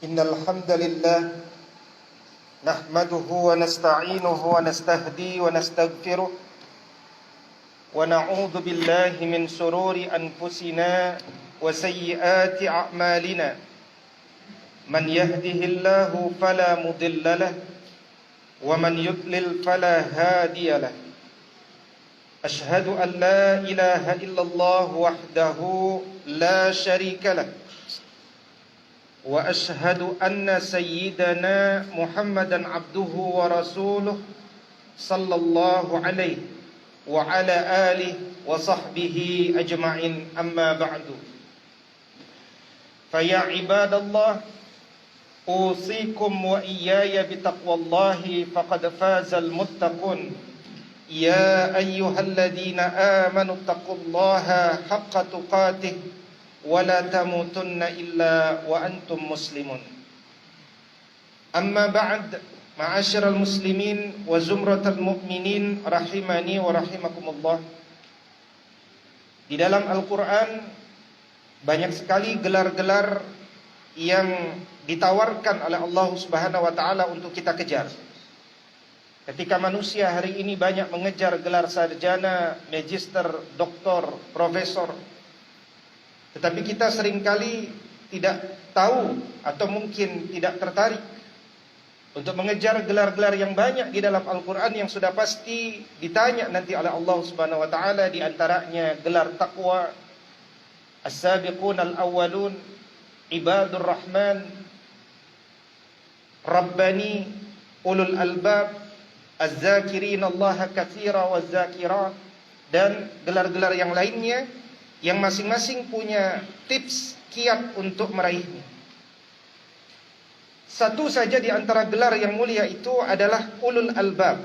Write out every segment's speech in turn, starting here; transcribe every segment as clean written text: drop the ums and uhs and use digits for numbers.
Innal hamdalillah nahmaduhu wa nasta'inuhu wa nastahdi wa nastaghfiruh wa na'udzu billahi min shururi anfusina wa sayyiati a'malina. Man yahdihillahu fala mudilla lahu wa man yudlil fala hadiya lahu. Ashhadu an la ilaha illallah wahdahu la syarika lahu wa ashhadu anna sayyidana Muhammadan abduhu wa rasuluh sallallahu alaihi wa ala alihi wa sahbihi ajma'in, amma ba'du. Faya ibadallah, usikum wa iyaya bitaqwallahi faqad fazal muttaqun. Ya ayyuhalladzina amanu taqullaha haqqa tuqatih wala tamutunna illa wa antum muslimun. Amma ba'd, ma'asyiral muslimin wa zumratal mu'minin rahimani wa rahimakumullah. Di dalam Al-Qur'an banyak sekali gelar-gelar yang ditawarkan oleh Allah Subhanahu wa taala untuk kita kejar. Ketika manusia hari ini banyak mengejar gelar sarjana, magister, doktor, profesor, tetapi kita seringkali tidak tahu atau mungkin tidak tertarik untuk mengejar gelar-gelar yang banyak di dalam Al-Quran yang sudah pasti ditanya nanti oleh Allah Subhanahu wa taala, di antaranya gelar takwa, as-sabiqun al-awwalun ibadur rahman rabbani ulul albab az-zakirin Allah katsira waz-zakirat, dan gelar-gelar yang lainnya yang masing-masing punya tips kiat untuk meraihnya. Satu saja di antara gelar yang mulia itu adalah ulul albab.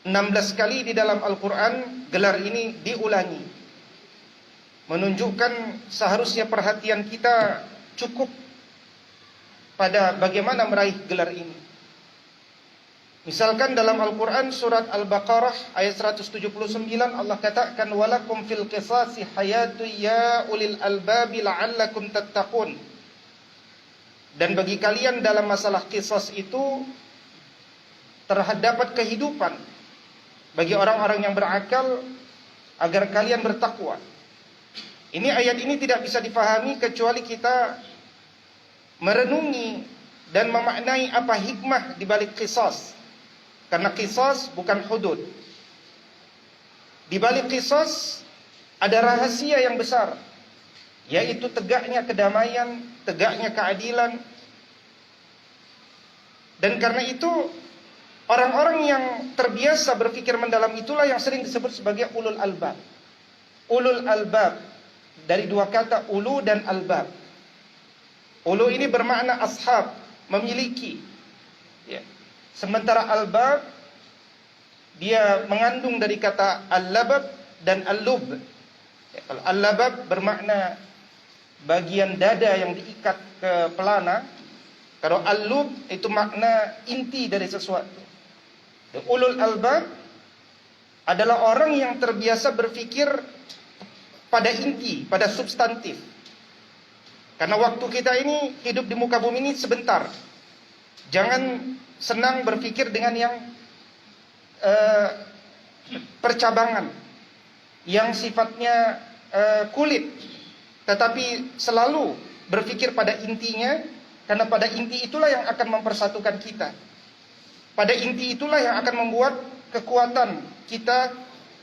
16 kali di dalam Al-Quran gelar ini diulangi, menunjukkan seharusnya perhatian kita cukup pada bagaimana meraih gelar ini. Misalkan dalam Al-Quran surat Al-Baqarah ayat 179 Allah katakan walakum fil qisasi hayatu ya ulil albabi la'allakum tattaqun. Dan bagi kalian dalam masalah qisas itu terdapat kehidupan bagi orang-orang yang berakal agar kalian bertakwa. Ini ayat ini tidak bisa dipahami kecuali kita merenungi dan memaknai apa hikmah di balik qisas. Karena qisas bukan hudud. Di balik qisas ada rahasia yang besar, yaitu tegaknya kedamaian, tegaknya keadilan. Dan karena itu orang-orang yang terbiasa berpikir mendalam itulah yang sering disebut sebagai ulul albab. Ulul albab dari dua kata ulu dan albab. Ulu ini bermakna ashab, memiliki, ya. Sementara albab dia mengandung dari kata al-labab dan al-lub. Ya, kalau al-labab bermakna bagian dada yang diikat ke pelana. Kalau al-lub itu makna inti dari sesuatu. Dan ulul albab adalah orang yang terbiasa berpikir pada inti, pada substantif. Karena waktu kita ini hidup di muka bumi ini sebentar. Jangan senang berpikir dengan yang percabangan, yang sifatnya kulit, tetapi selalu berpikir pada intinya, karena pada inti itulah yang akan mempersatukan kita. Pada inti itulah yang akan membuat kekuatan kita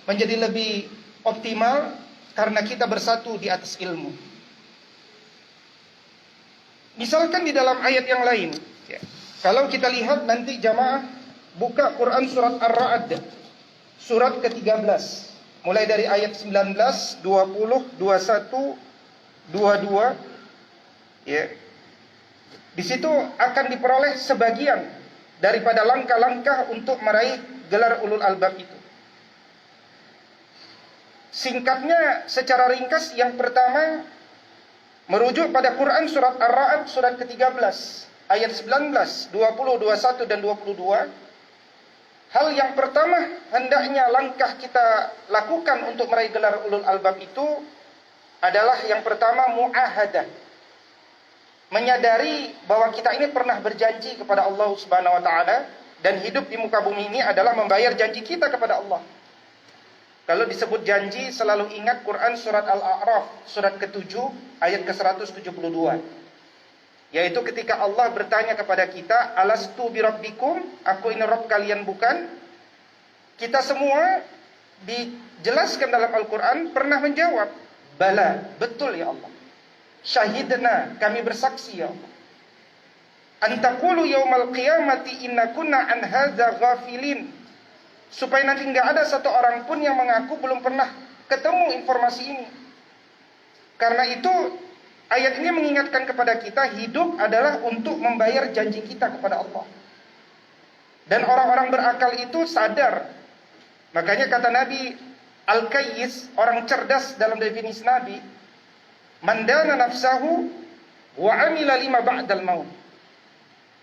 menjadi lebih optimal karena kita bersatu di atas ilmu. Misalkan di dalam ayat yang lain, ya, kalau kita lihat nanti jamaah buka Quran surat Ar-Ra'd, surat ke-13, mulai dari ayat 19, 20, 21, 22, ya. Di situ akan diperoleh sebagian daripada langkah-langkah untuk meraih gelar ulul albab itu. Singkatnya secara ringkas, yang pertama merujuk pada Quran surat Ar-Ra'd surat ke-13 ayat 19, 20, 21 dan 22. Hal yang pertama hendaknya langkah kita lakukan untuk meraih gelar ulul albab itu adalah yang pertama mu'ahadah. Menyadari bahwa kita ini pernah berjanji kepada Allah Subhanahu wa taala, dan hidup di muka bumi ini adalah membayar janji kita kepada Allah. Kalau disebut janji, selalu ingat Quran surat Al-A'raf surat ke-7 ayat ke-172. Yaitu ketika Allah bertanya kepada kita, alastu birabbikum, aku ini Rabb kalian bukan? Kita semua dijelaskan dalam Al-Quran pernah menjawab, bala, betul ya Allah. Syahidna, kami bersaksi ya Allah. Antaqulu yaumal qiyamati inna kunna an hadza ghafilin. Supaya nanti enggak ada satu orang pun yang mengaku belum pernah ketemu informasi ini. Karena itu ayat ini mengingatkan kepada kita, hidup adalah untuk membayar janji kita kepada Allah. Dan orang-orang berakal itu sadar. Makanya kata Nabi Al-Qayyis, orang cerdas dalam definisi Nabi, mandana nafsahu wa amila lima ba'dal maut.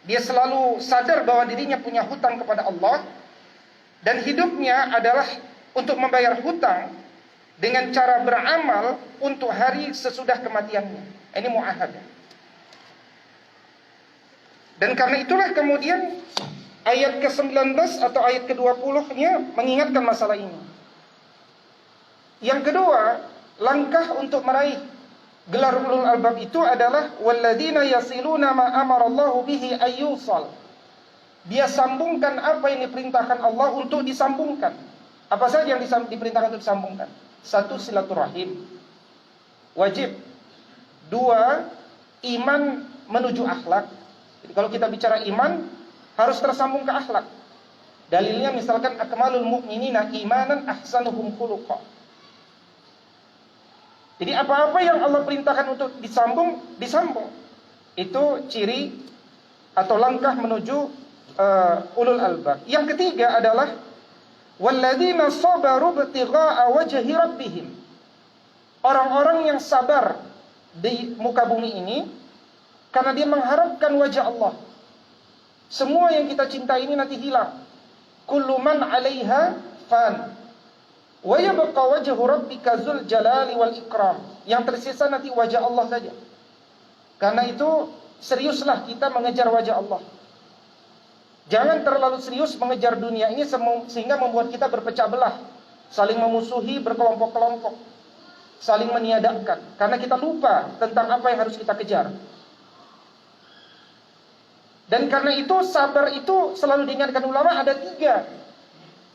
Dia selalu sadar bahwa dirinya punya hutang kepada Allah, dan hidupnya adalah untuk membayar hutang dengan cara beramal untuk hari sesudah kematiannya. Ini mu'ahadah. Dan karena itulah kemudian ayat ke-19 atau ayat ke-20-nya mengingatkan masalah ini. Yang kedua, langkah untuk meraih gelar ulul albab itu adalah walladzina yasiluna ma amarallahu bihi ayyusal. Dia sambungkan apa yang diperintahkan Allah untuk disambungkan. Apa saja yang diperintahkan untuk disambungkan? Satu, silaturahim. wajib. Dua, iman menuju akhlak. Jadi kalau kita bicara iman, harus tersambung ke akhlak. Dalilnya misalkan akmalul mu'minina imanan ahsanuhum khuluqa. Jadi apa-apa yang Allah perintahkan untuk disambung, disambung. Itu ciri atau langkah menuju ulul albab. Yang ketiga adalah walladzina sabaru ibtigha'a wajhi rabbihim. Orang-orang yang sabar di muka bumi ini karena dia mengharapkan wajah Allah. Semua yang kita cintai ini nanti hilang. Kullu man 'alaiha fan. Wa yabqa wajhu rabbika dzul jalali wal ikram. Yang tersisa nanti wajah Allah saja. Karena itu seriuslah kita mengejar wajah Allah. Jangan terlalu serius mengejar dunia ini sehingga membuat kita berpecah belah, saling memusuhi, berkelompok-kelompok, saling meniadakan. Karena kita lupa tentang apa yang harus kita kejar. Dan karena itu sabar itu selalu diingatkan ulama ada 3.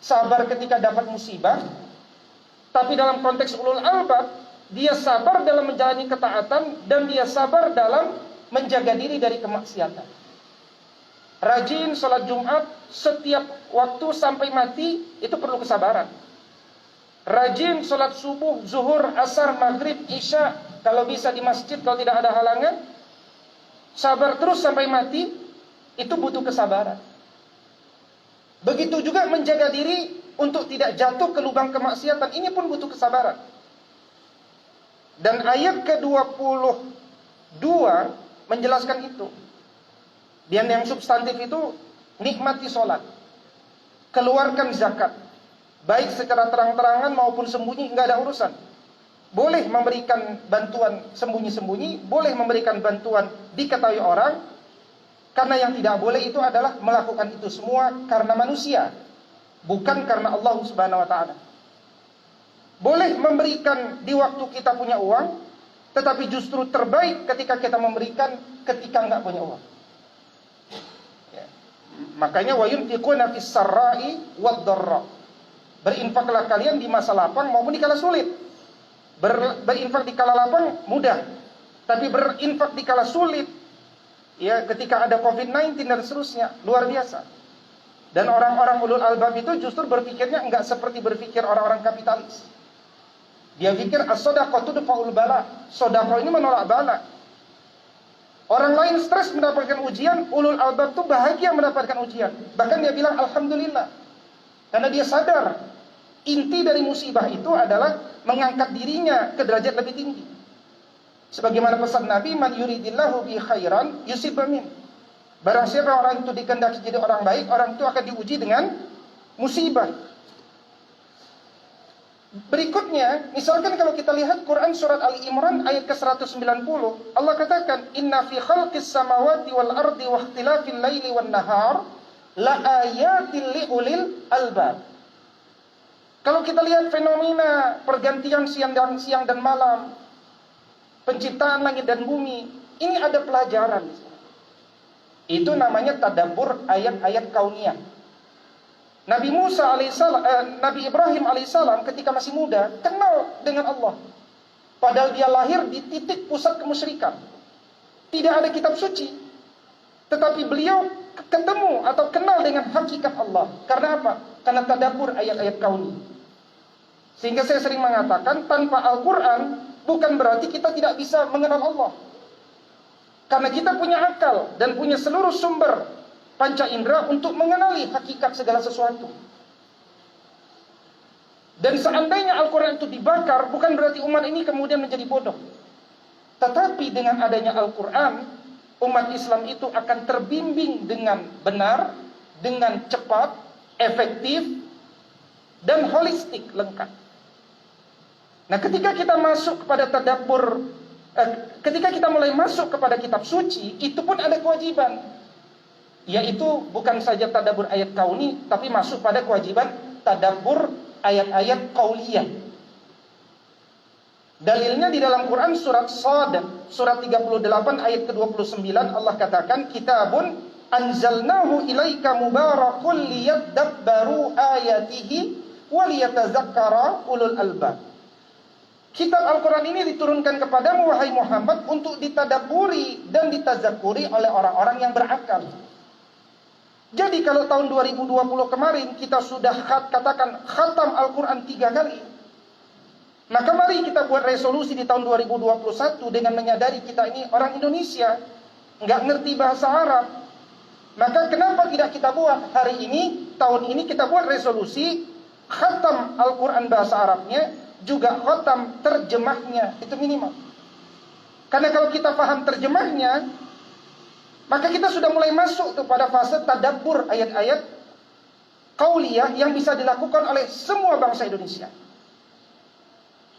Sabar ketika dapat musibah, tapi dalam konteks ulul albab, dia sabar dalam menjalani ketaatan dan dia sabar dalam menjaga diri dari kemaksiatan. Rajin sholat Jumat setiap waktu sampai mati, itu perlu kesabaran. Rajin sholat subuh, zuhur, asar, maghrib, isya, kalau bisa di masjid, kalau tidak ada halangan. Sabar terus sampai mati, itu butuh kesabaran. Begitu juga menjaga diri untuk tidak jatuh ke lubang kemaksiatan, ini pun butuh kesabaran. Dan ayat ke-22 menjelaskan itu. Dan yang substantif itu, nikmati sholat, keluarkan zakat, baik secara terang-terangan maupun sembunyi, nggak ada urusan. Boleh memberikan bantuan sembunyi-sembunyi, boleh memberikan bantuan diketahui orang, karena yang tidak boleh itu adalah melakukan itu semua karena manusia, bukan karena Allah Subhanahu wa Ta'ala. Boleh memberikan di waktu kita punya uang, tetapi justru terbaik ketika kita memberikan ketika nggak punya uang. Makanya wa yunfiquna fis sarra'i wad dharra. Berinfaklah kalian di masa lapang maupun di kala sulit. Berinfak di kala lapang mudah, tapi berinfak di kala sulit, ya ketika ada COVID-19 dan seterusnya, luar biasa. Dan orang-orang ulul albab itu justru berpikirnya enggak seperti berpikir orang-orang kapitalis. Dia pikir as-shadaqatu tudfa'ul bala. Sedekah ini menolak bala. Orang lain stres mendapatkan ujian, ulul albab itu bahagia mendapatkan ujian. Bahkan dia bilang alhamdulillah. Karena dia sadar inti dari musibah itu adalah mengangkat dirinya ke derajat lebih tinggi. Sebagaimana pesan Nabi, man yuridillahu bi khairan yusib min. Barang siapa orang itu dikehendaki jadi orang baik, orang itu akan diuji dengan musibah. Berikutnya, misalkan kalau kita lihat Quran surat Ali Imran ayat ke-190, Allah katakan, "Inna fi khalqis samawati wal ardi wa ikhtilafil laili wan nahar la ayatil liulil albab." Kalau kita lihat fenomena pergantian siang dan malam, penciptaan langit dan bumi, ini ada pelajaran. Itu namanya tadabbur ayat-ayat kauniyah. Nabi Musa alaihissalam, Nabi Ibrahim alaihissalam ketika masih muda kenal dengan Allah. Padahal dia lahir di titik pusat kemusyrikan. Tidak ada kitab suci. Tetapi beliau ketemu atau kenal dengan hakikat Allah. Karena apa? Karena tadabbur ayat-ayat kauni. Sehingga saya sering mengatakan tanpa Al-Quran bukan berarti kita tidak bisa mengenal Allah. Karena kita punya akal dan punya seluruh sumber panca indera untuk mengenali hakikat segala sesuatu. Dan seandainya Al-Quran itu dibakar, bukan berarti umat ini kemudian menjadi bodoh. Tetapi dengan adanya Al-Quran, umat Islam itu akan terbimbing dengan benar, dengan cepat, efektif, dan holistik, lengkap. Nah, ketika kita masuk kepada tadabbur, ketika kita mulai masuk kepada kitab suci, itu pun ada kewajiban. Yaitu bukan saja tadabbur ayat kauni, tapi masuk pada kewajiban tadabbur ayat-ayat qauliyah. Dalilnya di dalam Quran surat Shad, surat 38 ayat ke-29 Allah katakan, "Kitabun anzalnahu ilaika mubarakun liyadabbaru ayatihi wa liyatazakkara ulul albab." Kitab Al-Quran ini diturunkan kepadamu wahai Muhammad untuk ditadaburi dan ditazakuri oleh orang-orang yang berakal. Jadi kalau tahun 2020 kemarin kita sudah katakan khatam Al-Quran 3 kali, maka mari kita buat resolusi di tahun 2021 dengan menyadari kita ini orang Indonesia, nggak ngerti bahasa Arab. Maka kenapa tidak kita buat hari ini, tahun ini kita buat resolusi khatam Al-Quran bahasa Arabnya, juga khatam terjemahnya, itu minimal. Karena kalau kita paham terjemahnya, maka kita sudah mulai masuk kepada fase tadabbur ayat-ayat qauliyah yang bisa dilakukan oleh semua bangsa Indonesia.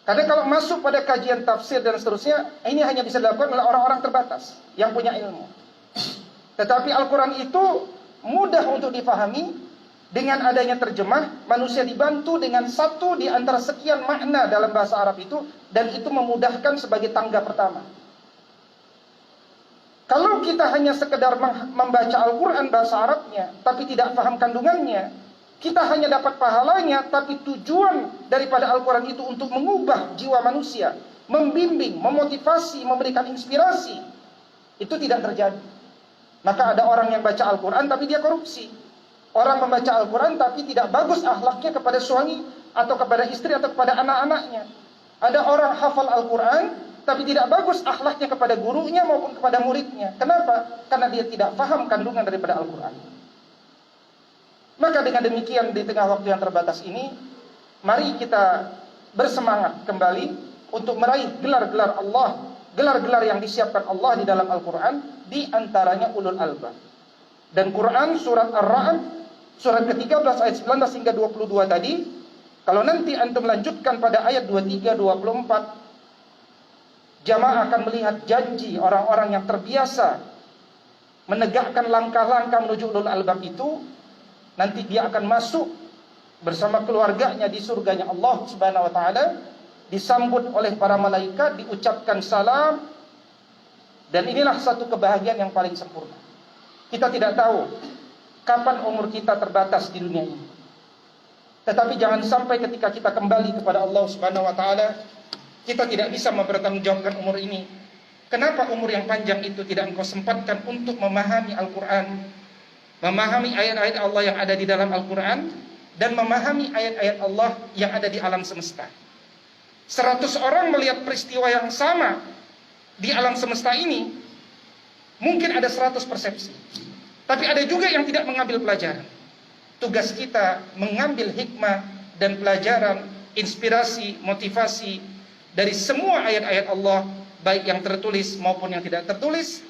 Karena kalau masuk pada kajian tafsir dan seterusnya, ini hanya bisa dilakukan oleh orang-orang terbatas yang punya ilmu. Tetapi Al-Quran itu mudah untuk difahami. Dengan adanya terjemah, manusia dibantu dengan satu di antara sekian makna dalam bahasa Arab itu, dan itu memudahkan sebagai tangga pertama. Kalau kita hanya sekedar membaca Al-Quran bahasa Arabnya, tapi tidak paham kandungannya, kita hanya dapat pahalanya, tapi tujuan daripada Al-Quran itu untuk mengubah jiwa manusia, membimbing, memotivasi, memberikan inspirasi, itu tidak terjadi. Maka ada orang yang baca Al-Quran tapi dia korupsi. Orang membaca Al-Quran tapi tidak bagus akhlaknya kepada suami, atau kepada istri, atau kepada anak-anaknya. Ada orang hafal Al-Quran tapi tidak bagus akhlaknya kepada gurunya maupun kepada muridnya. Kenapa? Karena dia tidak paham kandungan daripada Al-Quran. Maka dengan demikian, di tengah waktu yang terbatas ini, mari kita bersemangat kembali untuk meraih gelar-gelar Allah, gelar-gelar yang disiapkan Allah di dalam Al-Quran, di antaranya ulul albab. Dan Quran surat Ar-Ra'd surat ke-13 ayat 19 hingga 22 tadi, kalau nanti antum lanjutkan pada ayat 23, 24, jamaah akan melihat janji orang-orang yang terbiasa menegakkan langkah-langkah menuju ulul albab itu. Nanti dia akan masuk bersama keluarganya di surganya Allah Subhanahu wa taala, disambut oleh para malaikat, diucapkan salam, dan inilah satu kebahagiaan yang paling sempurna. Kita tidak tahu kapan umur kita terbatas di dunia ini. Tetapi jangan sampai ketika kita kembali kepada Allah Subhanahu wa taala, kita tidak bisa mempertanggungjawabkan umur ini. Kenapa umur yang panjang itu tidak engkau sempatkan untuk memahami Al-Quran, memahami ayat-ayat Allah yang ada di dalam Al-Quran, dan memahami ayat-ayat Allah yang ada di alam semesta. 100 orang melihat peristiwa yang sama di alam semesta ini, mungkin ada 100 persepsi. Tapi ada juga yang tidak mengambil pelajaran. Tugas kita mengambil hikmah dan pelajaran, inspirasi, motivasi dari semua ayat-ayat Allah, baik yang tertulis maupun yang tidak tertulis.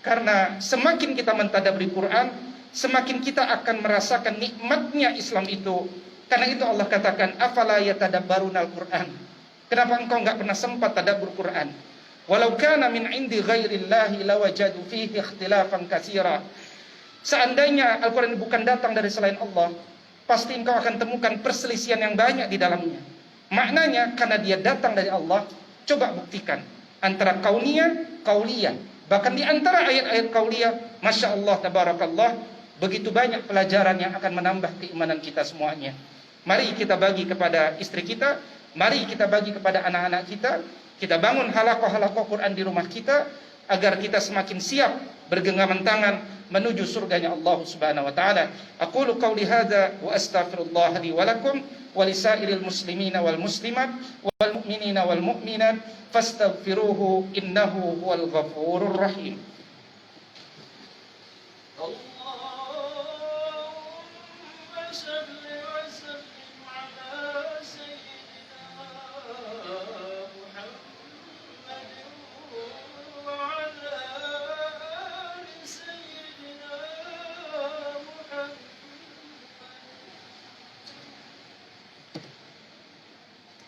Karena semakin kita mentadabburi Quran, semakin kita akan merasakan nikmatnya Islam itu. Karena itu Allah katakan, afala yatadabbarunal Quran. Kenapa engkau enggak pernah sempat tadabbur Quran? Walau kana min indi ghairillahi lawajadu fihi ikhtilafan katsira. Seandainya Al-Quran bukan datang dari selain Allah, pasti engkau akan temukan perselisihan yang banyak di dalamnya. Maknanya karena dia datang dari Allah. Coba buktikan antara kauniyah, kauliyah. Bahkan di antara ayat-ayat kauliyah, Masya Allah, Tabarakallah, begitu banyak pelajaran yang akan menambah keimanan kita semuanya. Mari kita bagi kepada istri kita, mari kita bagi kepada anak-anak kita. Kita bangun halakoh-halakoh Quran di rumah kita, agar kita semakin siap bergenggaman tangan menuju surganya Allah Subhanahu wa taala. Aqulu qauli hadza wa astaghfirullah li wa lakum wa lisairil muslimina wal muslimat wal mu'minina wal mu'minat fastaghfiruhu innahu huwal ghafurur rahim.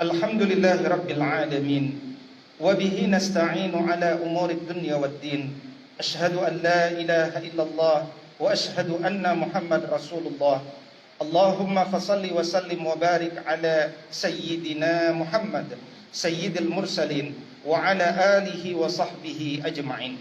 Alhamdulillahi Rabbil Alamin, wa bihi nasta'inu ala umuri dunya waddin. Ashhadu an la ilaha illallah wa ashhadu anna Muhammad Rasulullah. Allahumma fasalli wa sallim wa barik ala Sayyidina Muhammad Sayyidil Mursalin wa ala alihi wa sahbihi ajma'in.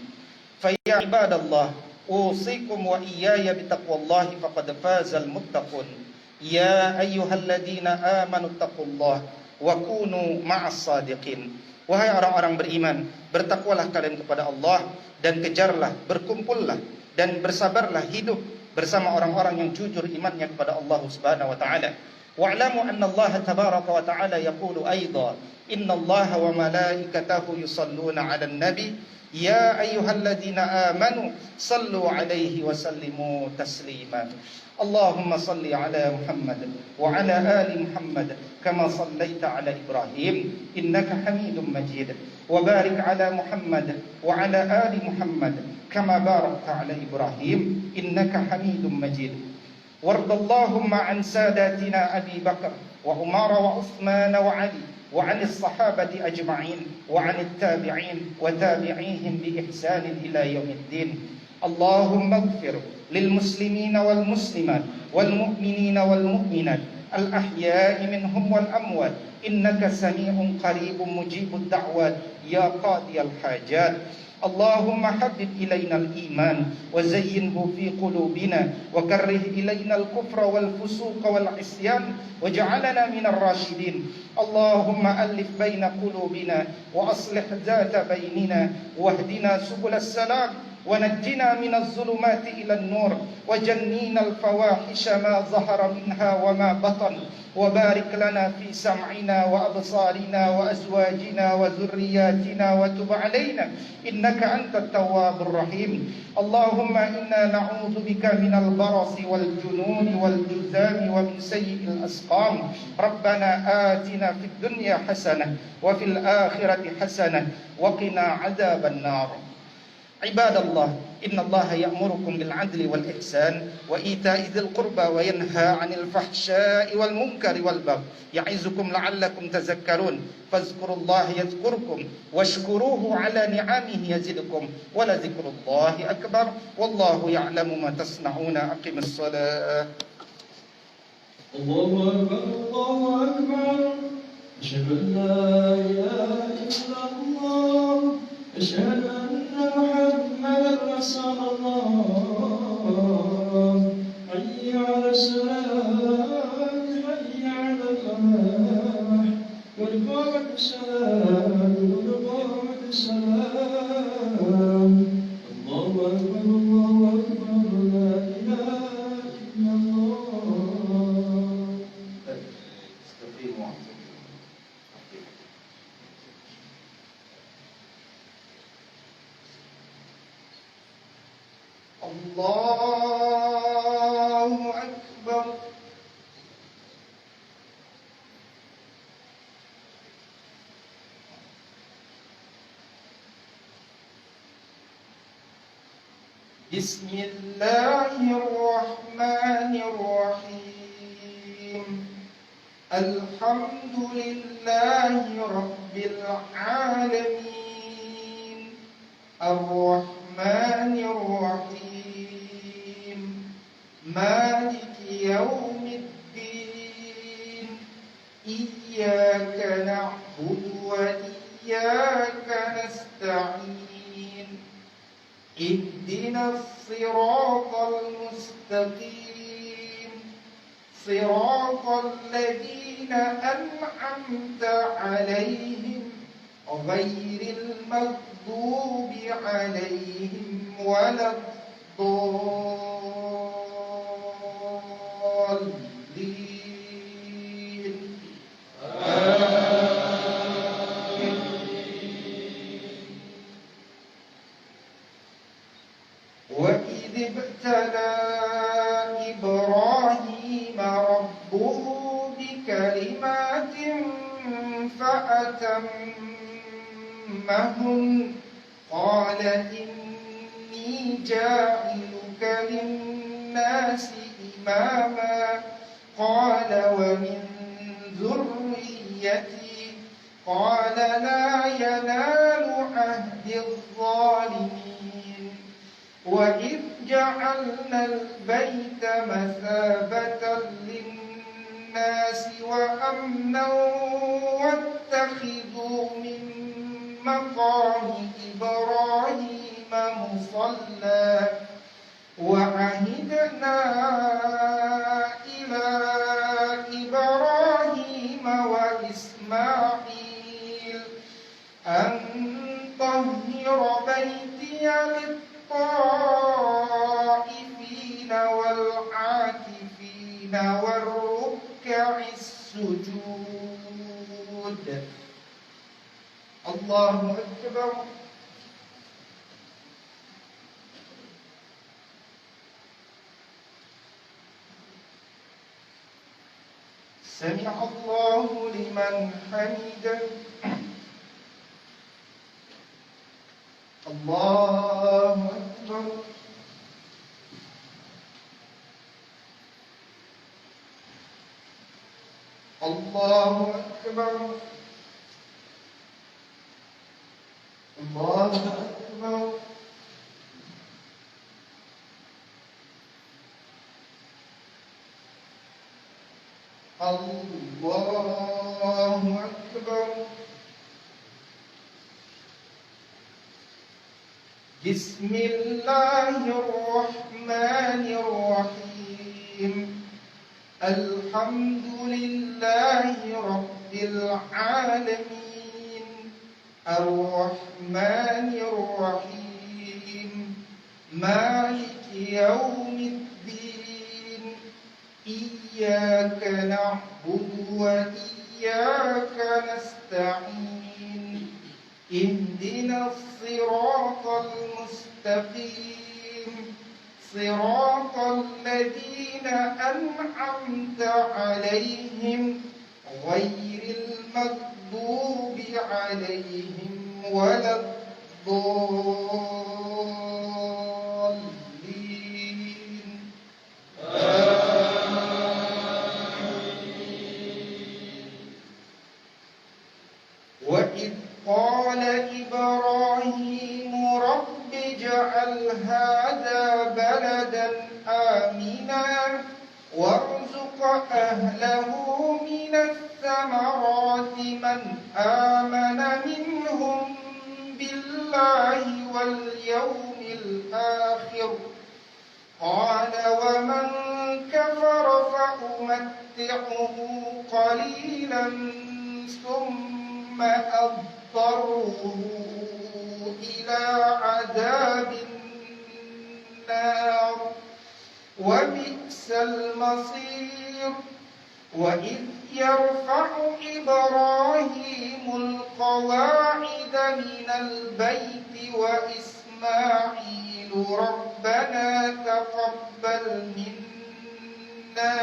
Faya ibadallah, usikum wa iyaya bitaqwallahi faqad fazal muttaqun. Ya ayyuhalladzina amanu taqullah wa kunu ma'as sadiqin. Wahai orang-orang beriman, bertakwalah kalian kepada Allah dan kejarlah, berkumpullah dan bersabarlah hidup bersama orang-orang yang jujur imannya kepada Allah Subhanahu wa taala. Wa'lamu anna Allah tabaraka wa ta'ala yaqulu aidan, inna Allah wa malaikatahu yusalluna 'alan nabi ya ayyuhalladzina amanu sallu 'alaihi wa sallimu taslima. Allahumma salli ala Muhammad wa ala ali Muhammad kama sallaita ala Ibrahim innaka Hamidum Majid wa barik ala Muhammad wa ala ali Muhammad kama barakta ala Ibrahim innaka Hamidum Majid. Wardallahumma an sadatina Abi Bakar wa Umar wa Uthman wa Ali wa 'anil sahabati ajma'in wa 'anil tabi'in wa tabi'ihim bi ihsan ila yaumiddin. Allahumma ighfir lil muslimina wal muslimat wal mu'minina wal mu'minat al ahya'i minhum wal amwat innaka sami'un qaribun mujibud da'wat ya qadiyal hajat. Allahumma habbib ilaina al-iman wa zayyinhu fi qulubina wa karrih ilaina al-kufra wal fusuqa wal isyan waj'alna minar rasyidin. Allahumma alif baina qulubina wa aslih dhata bainina wahdina subulas salam ونجنا من الظلمات إلى النور وجنينا الفواحش ما ظهر منها وما بطن وبارك لنا في سمعنا وأبصارنا وأزواجنا وذرياتنا وتب علينا إنك أنت التواب الرحيم. اللهم إنا نعوذ بك من البرص والجنون والجذام ومن سيء الأسقام. ربنا آتنا في الدنيا حسنة وفي الآخرة حسنة وقنا عذاب النار. Ibadallah, innallaha ya'murukum bil 'adli wal ihsan wa ita'i dzil qurba wa yanha 'anil fahsya'i wal munkari wal baghi ya'izukum la'allakum tadhakkarun. Fadhkurullaha yadhkurkum washkuruhu 'ala ni'amihi yazidkum wa la dzikrullahi akbar wallahu ya'lamu ma tasna'una. Aqimis shalah. Allahu akbar, Allahu akbar. Asyhadu an la ilaha illallah. Asyhadu محمد رسول الله. حي على الصلاة حي على الفلاح قد قامت الصلاة قد قامت الصلاة. الله أكبر الله أكبر لا إله إلا الله. Allahu Akbar. Bismillahirrahmanirrahim. Alhamdulillahi rabbil alamin. Ar-Rahmanir-Rahim. Maliki yaumiddin. Iyyaka na'budu wa iyyaka nasta'in. Ihdinas siratal mustaqim. Siratal ladzina an'amta 'alaihim ghairil maghdubi 'alaihim waladdallin. Amin. Wa idh ibtala Ibrahim rabbuhu bikalimatin fa'atammahun qala inni ja'iluka linnasi imama qala wa min dhurriyyati qala la yanalu ahdi adh-dhalimin. Wa idh ja'alna al-bayta mathabatan lin-nasi wa amnan wattakhidhu min maqami Ibrahima musalla wa ahidna ila Ibrahima wa Ismail بيتي للطائفين والعاكفين والركع السجود. الله أكبر. سمع الله لمن حمده. الله أكبر. الله أكبر. الله أكبر. الله أكبر. بسم الله الرحمن الرحيم. الحمد لله رب العالمين الرحمن الرحيم مالك يوم الدين إياك نعبد وإياك نستعين اهدنا الصراط المستقيم صراط الذين أنعمت عليهم غير المغضوب عليهم ولا الضالين. وإذ قال إبراهيم رب اجعل هذا بلدا آمنا وارزق أهله من الثمرات من آمن منهم بالله واليوم الآخر قال ومن كفر فأمتعه قليلا ثم أضطره إلى عذاب النار وبئس المصير. وإذ يرفع إبراهيم القواعد من البيت وإسماعيل ربنا تقبل منا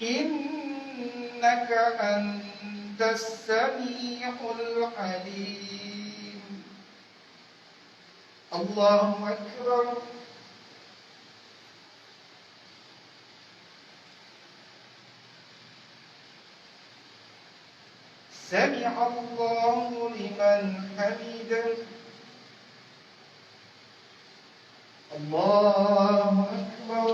إنك أنت السميع العليم. الله أكبر. سمع الله لمن حمده. الله أكبر.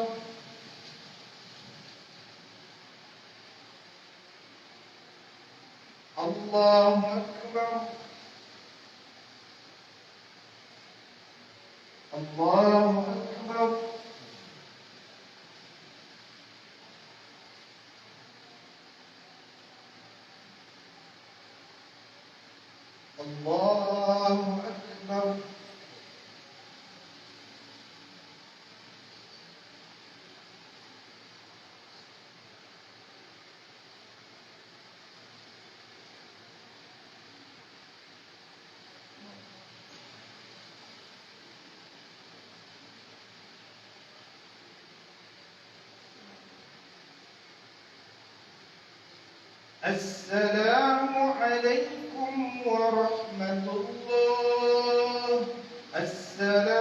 الله أكبر. الله أكبر. الله أكبر. السلام عليكم ورحمة الله. السلام